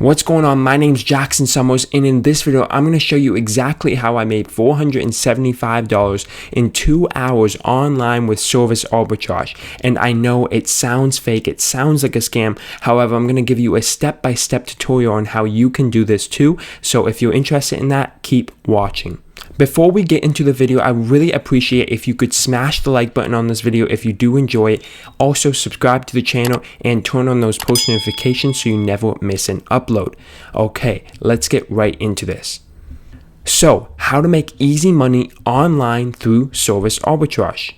What's going on? My name's Jackson Summers, and in this video, I'm going to show you exactly how I made $475 in 2 hours online with service arbitrage. And I know it sounds fake, it sounds like a scam. However, I'm going to give you a step-by-step tutorial on how you can do this too. So if you're interested in that, keep watching. Before we get into the video, I really appreciate if you could smash the like button on this video if you do enjoy it. Also, subscribe to the channel and turn on those post notifications so you never miss an upload. Okay, let's get right into this. So, how to make easy money online through service arbitrage.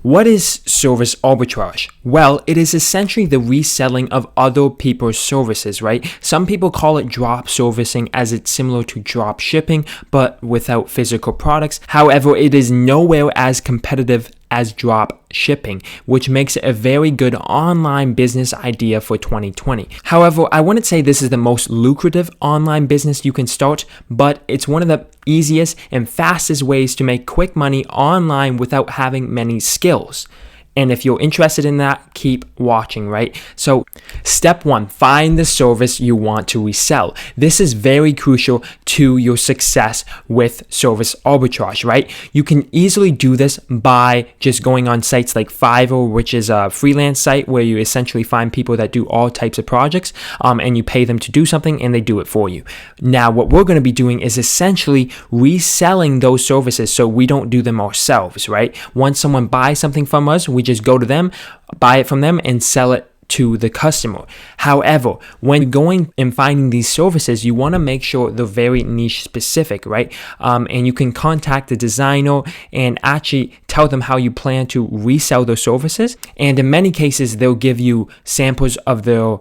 What is service arbitrage? Well, it is essentially the reselling of other people's services, right? Some people call it drop servicing as it's similar to drop shipping, but without physical products. However, it is nowhere as competitive as drop shipping, which makes it a very good online business idea for 2020. However, I wouldn't say this is the most lucrative online business you can start, but it's one of the easiest and fastest ways to make quick money online without having many skills. And if you're interested in that, keep watching, right? So step 1, find the service you want to resell. This is very crucial to your success with service arbitrage, right? You can easily do this by just going on sites like Fiverr, which is a freelance site where you essentially find people that do all types of projects, and you pay them to do something and they do it for you. Now, what we're going to be doing is essentially reselling those services so we don't do them ourselves, right? Once someone buys something from us, we just go to them, buy it from them, and sell it to the customer. However, when going and finding these services, you want to make sure they're very niche specific, right? And you can contact the designer and actually tell them how you plan to resell those services. And in many cases, they'll give you samples of their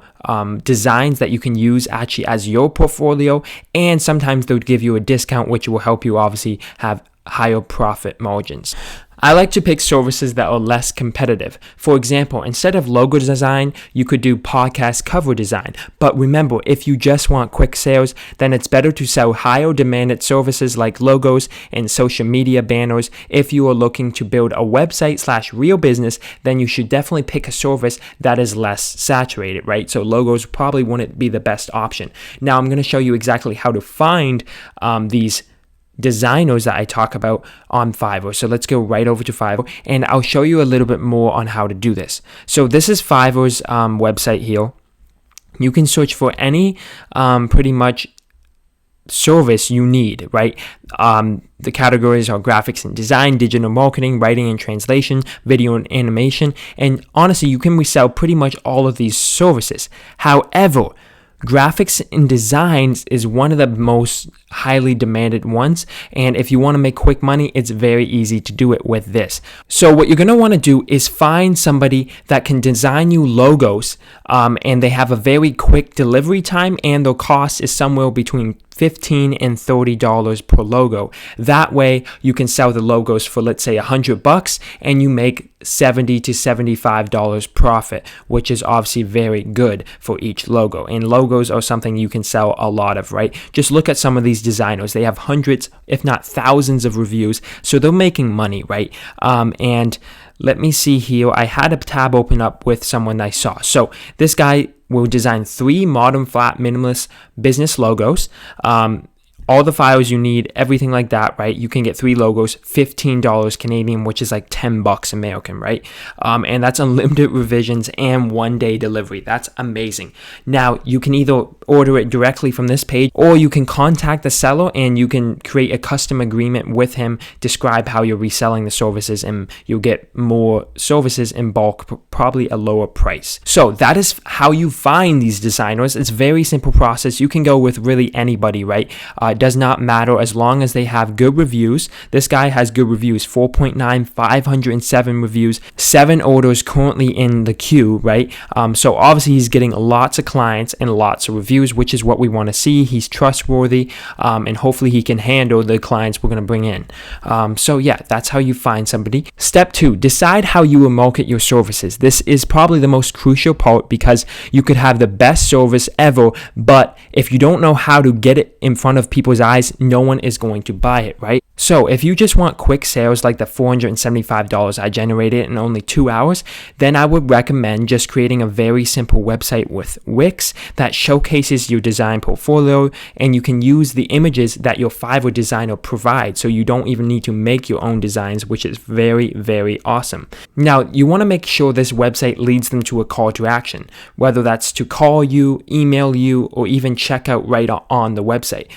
designs that you can use actually as your portfolio. And sometimes they'll give you a discount, which will help you obviously have higher profit margins. I like to pick services that are less competitive. For example, instead of logo design, you could do podcast cover design. But remember, if you just want quick sales, then it's better to sell higher demanded services like logos and social media banners. If you are looking to build a website/real business, then you should definitely pick a service that is less saturated, right? So logos probably wouldn't be the best option. Now, I'm going to show you exactly how to find these designers that I talk about on Fiverr. So let's go right over to Fiverr and I'll show you a little bit more on how to do this. So this is Fiverr's website here. You can search for any pretty much service you need, right? The categories are graphics and design, digital marketing, writing and translation, video and animation. And honestly, you can resell pretty much all of these services. However, graphics and designs is one of the most highly demanded ones, and if you want to make quick money, it's very easy to do it with this. So what you're going to want to do is find somebody that can design you logos, and they have a very quick delivery time, and their cost is somewhere between $15 and $30 per logo. That way you can sell the logos for, let's say, $100 and you make $70 to $75 profit, which is obviously very good for each logo. And logos are something you can sell a lot of, right? Just look at some of these designers. They have hundreds, if not thousands of reviews. So they're making money, right? And let me see here. I had a tab open up with someone I saw. So this guy will design 3 modern flat minimalist business logos. All the files you need, everything like that, right? You can get 3 logos, $15 Canadian, which is like $10 American, right? And that's unlimited revisions and 1-day delivery. That's amazing. Now, you can either order it directly from this page, or you can contact the seller and you can create a custom agreement with him, describe how you're reselling the services, and you'll get more services in bulk, probably a lower price. So that is how you find these designers. It's a very simple process. You can go with really anybody, right? Does not matter as long as they have good reviews. This guy has good reviews, 4.9, 507 reviews, 7 orders currently in the queue, right? So obviously he's getting lots of clients and lots of reviews, which is what we want to see. He's trustworthy, and hopefully he can handle the clients we're going to bring in. So yeah, that's how you find somebody. Step 2, decide how you will market your services. This is probably the most crucial part because you could have the best service ever, but if you don't know how to get it in front of people's eyes, no one is going to buy it, right? So if you just want quick sales like the $475 I generated in only 2 hours, then I would recommend just creating a very simple website with Wix that showcases your design portfolio, and you can use the images that your Fiverr designer provides, so you don't even need to make your own designs, which is very, very awesome. Now, you want to make sure this website leads them to a call to action, whether that's to call you, email you, or even check out right on the website.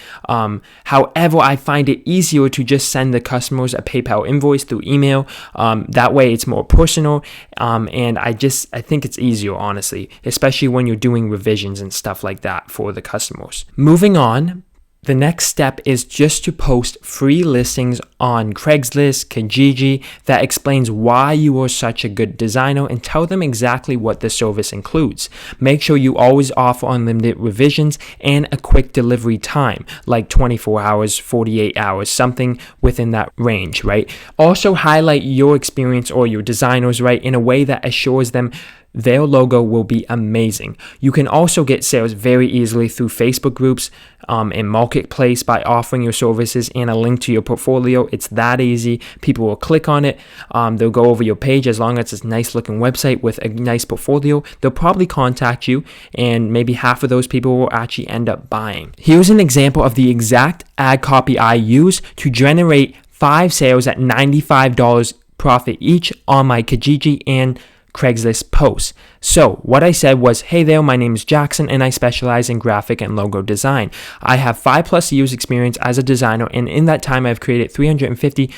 However, I find it easier to just send the customers a PayPal invoice through email. That way it's more personal, and I think it's easier, honestly, especially when you're doing revisions and stuff like that for the customers. Moving on, the next step is just to post free listings on Craigslist, Kijiji that explains why you are such a good designer, and tell them exactly what the service includes. Make sure you always offer unlimited revisions and a quick delivery time, like 24 hours, 48 hours, something within that range, right? Also highlight your experience or your designers, right, in a way that assures them their logo will be amazing. You can also get sales very easily through Facebook groups and Marketplace by offering your services and a link to your portfolio. It's that easy. People will click on it. They'll go over your page as long as it's a nice looking website with a nice portfolio. They'll probably contact you, and maybe half of those people will actually end up buying. Here's an example of the exact ad copy I use to generate 5 sales at $95 profit each on my Kijiji and Craigslist posts. So what I said was, hey there, my name is Jackson and I specialize in graphic and logo design. I have 5+ years experience as a designer, and in that time I've created 350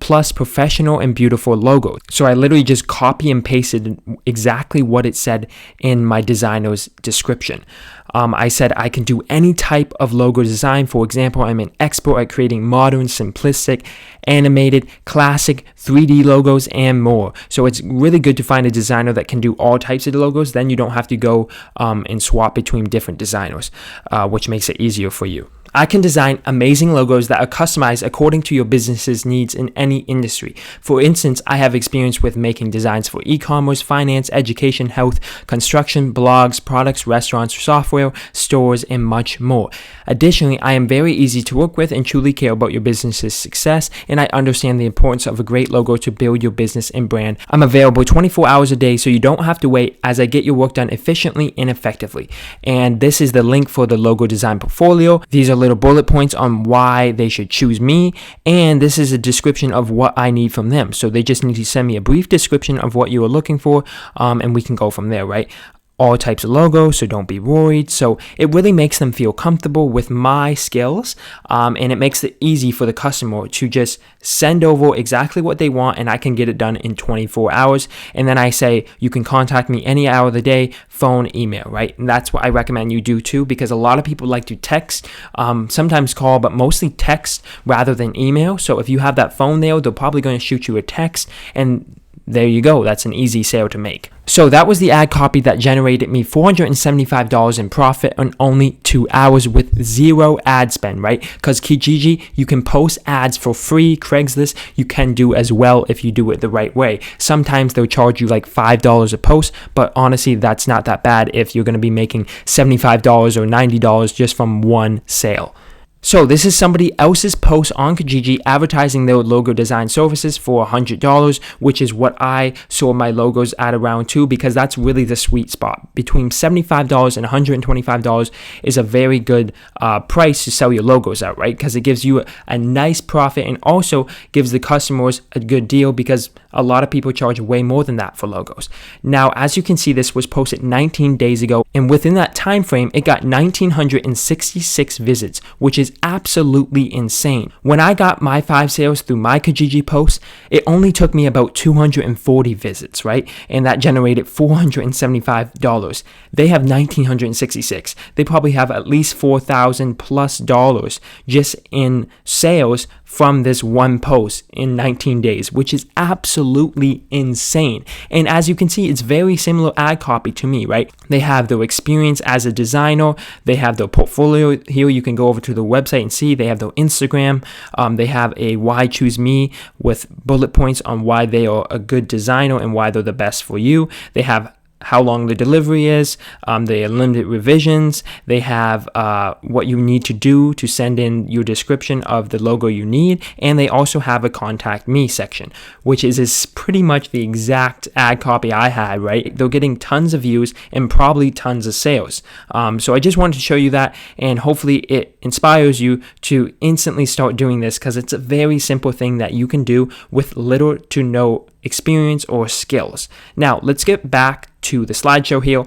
plus professional and beautiful logos. So I literally just copy and pasted exactly what it said in my designer's description. I said I can do any type of logo design. For example, I'm an expert at creating modern, simplistic, animated, classic, 3D logos, and more. So it's really good to find a designer that can do all types of logos. Then you don't have to go and swap between different designers, which makes it easier for you. I can design amazing logos that are customized according to your business's needs in any industry. For instance, I have experience with making designs for e-commerce, finance, education, health, construction, blogs, products, restaurants, software, stores, and much more. Additionally, I am very easy to work with and truly care about your business's success, and I understand the importance of a great logo to build your business and brand. I'm available 24 hours a day, so you don't have to wait, as I get your work done efficiently and effectively. And this is the link for the logo design portfolio. These are little bullet points on why they should choose me, and this is a description of what I need from them. So they just need to send me a brief description of what you are looking for, and we can go from there, right? All types of logos, so don't be worried. So it really makes them feel comfortable with my skills, and it makes it easy for the customer to just send over exactly what they want, and I can get it done in 24 hours. And then I say, you can contact me any hour of the day, phone, email, right? And that's what I recommend you do too, because a lot of people like to text, sometimes call, but mostly text rather than email. So if you have that phone there, they're probably going to shoot you a text, and there you go. That's an easy sale to make. So that was the ad copy that generated me $475 in profit in only 2 hours with zero ad spend, right? Because Kijiji, you can post ads for free. Craigslist, you can do as well if you do it the right way. Sometimes they'll charge you like $5 a post, but honestly, that's not that bad if you're going to be making $75 or $90 just from one sale. So this is somebody else's post on Kijiji advertising their logo design services for $100, which is what I sold my logos at around too, because that's really the sweet spot. Between $75 and $125 is a very good price to sell your logos at, right? Because it gives you a nice profit and also gives the customers a good deal, because a lot of people charge way more than that for logos. Now, as you can see, this was posted 19 days ago, and within that time frame, it got 1,966 visits, which is absolutely insane. When I got my 5 sales through my Kijiji post, it only took me about 240 visits, right? And that generated $475. They have 1,966. They probably have at least $4,000+ just in sales from this one post in 19 days, which is absolutely insane. And as you can see, it's very similar ad copy to me, right? They have their experience as a designer. They have their portfolio here. You can go over to the website and see. They have their Instagram. They have a why choose me with bullet points on why they are a good designer and why they're the best for you. They have how long the delivery is, the limited revisions, they have what you need to do to send in your description of the logo you need, and they also have a contact me section, which is pretty much the exact ad copy I had, right? They're getting tons of views and probably tons of sales. So I just wanted to show you that, and hopefully it inspires you to instantly start doing this, because it's a very simple thing that you can do with little to no experience or skills. Now let's get back to the slideshow here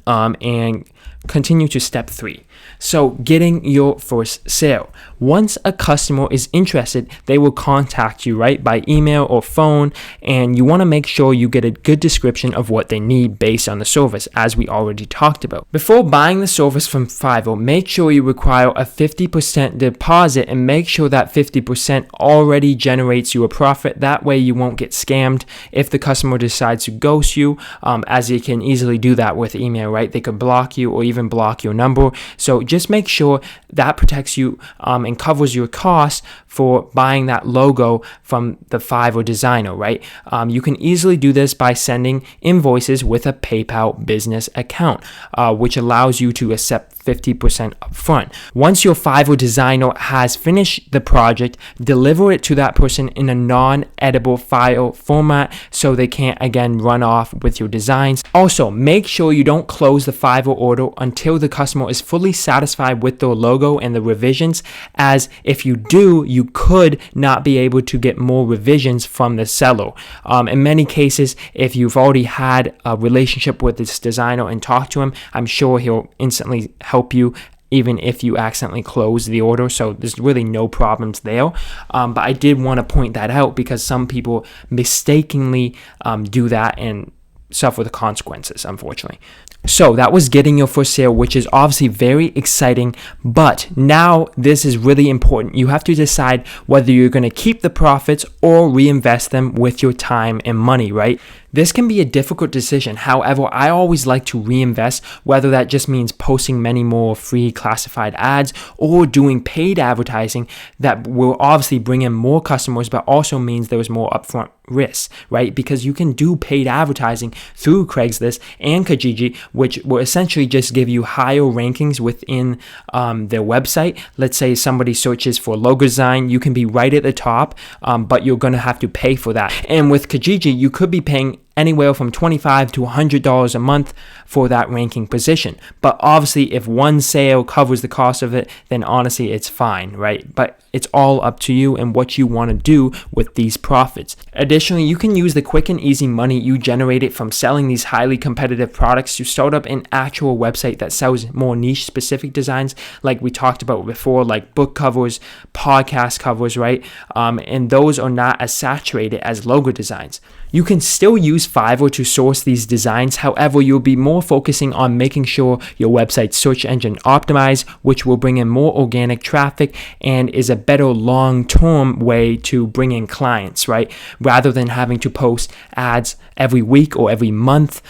and continue to step 3. So getting your first sale. Once a customer is interested, they will contact you, right, by email or phone, and you want to make sure you get a good description of what they need based on the service, as we already talked about. Before buying the service from Fiverr, make sure you require a 50% deposit, and make sure that 50% already generates you a profit. That way you won't get scammed if the customer decides to ghost you, as they can easily do that with email, right? They could block you or even block your number. So just make sure that protects you and covers your costs for buying that logo from the Fiverr designer, right? You can easily do this by sending invoices with a PayPal business account, which allows you to accept 50% upfront. Once your Fiverr designer has finished the project, deliver it to that person in a non-editable file format so they can't again run off with your designs. Also, make sure you don't close the Fiverr order until the customer is fully satisfied with their logo and the revisions, as if you do, you could not be able to get more revisions from the seller. In many cases, if you've already had a relationship with this designer and talked to him, I'm sure he'll instantly help you even if you accidentally close the order, so there's really no problems there. But I did want to point that out because some people mistakenly do that and suffer the consequences, unfortunately. So that was getting your first sale, which is obviously very exciting, but now this is really important. You have to decide whether you're going to keep the profits or reinvest them with your time and money, right? This can be a difficult decision. However, I always like to reinvest, whether that just means posting many more free classified ads or doing paid advertising that will obviously bring in more customers, but also means there is more upfront risk, right? Because you can do paid advertising through Craigslist and Kijiji, which will essentially just give you higher rankings within their website. Let's say somebody searches for logo design, you can be right at the top, but you're going to have to pay for that. And with Kijiji, you could be paying anywhere from $25 to $100 a month for that ranking position. But obviously, if one sale covers the cost of it, then honestly, it's fine, right? But it's all up to you and what you want to do with these profits. Additionally, you can use the quick and easy money you generated from selling these highly competitive products to start up an actual website that sells more niche specific designs, like we talked about before, like book covers, podcast covers, right? And those are not as saturated as logo designs. You can still use Fiverr to source these designs. However, you'll be more focusing on making sure your website's search engine optimized, which will bring in more organic traffic and is a better long-term way to bring in clients, right? Rather than having to post ads every week or every month.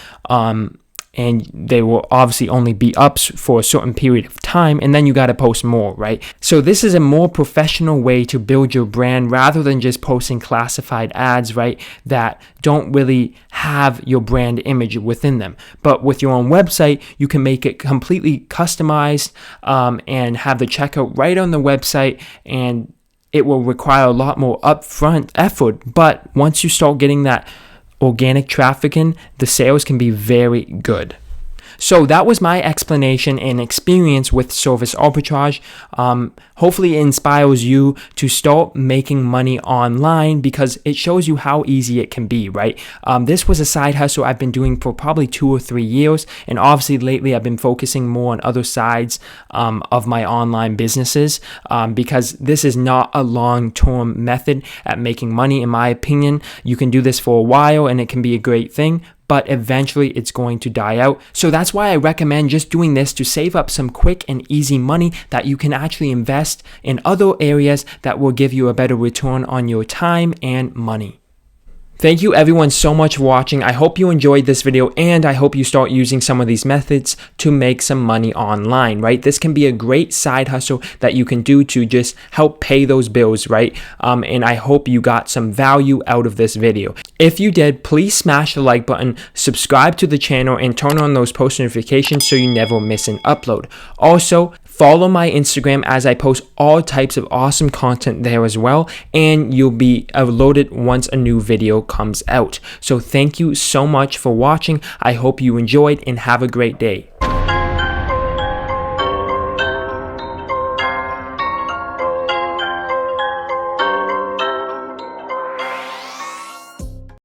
And they will obviously only be up for a certain period of time, and then you got to post more, right? So this is a more professional way to build your brand rather than just posting classified ads, right, that don't really have your brand image within them. But with your own website, you can make it completely customized and have the checkout right on the website, and it will require a lot more upfront effort. But once you start getting that organic traffic in, the sales can be very good. So that was my explanation and experience with service arbitrage. Hopefully it inspires you to start making money online because it shows you how easy it can be, right? This was a side hustle I've been doing for probably 2 or 3 years. And obviously lately I've been focusing more on other sides of my online businesses because this is not a long-term method at making money, in my opinion. You can do this for a while and it can be a great thing, but eventually it's going to die out. So that's why I recommend just doing this to save up some quick and easy money that you can actually invest in other areas that will give you a better return on your time and money. Thank you everyone so much for watching. I hope you enjoyed this video, and I hope you start using some of these methods to make some money online, right? This can be a great side hustle that you can do to just help pay those bills, right? And I hope you got some value out of this video. If you did, please smash the like button, subscribe to the channel, and turn on those post notifications so you never miss an upload. Also, follow my Instagram as I post all types of awesome content there as well, and you'll be alerted once a new video comes out. So thank you so much for watching. I hope you enjoyed and have a great day.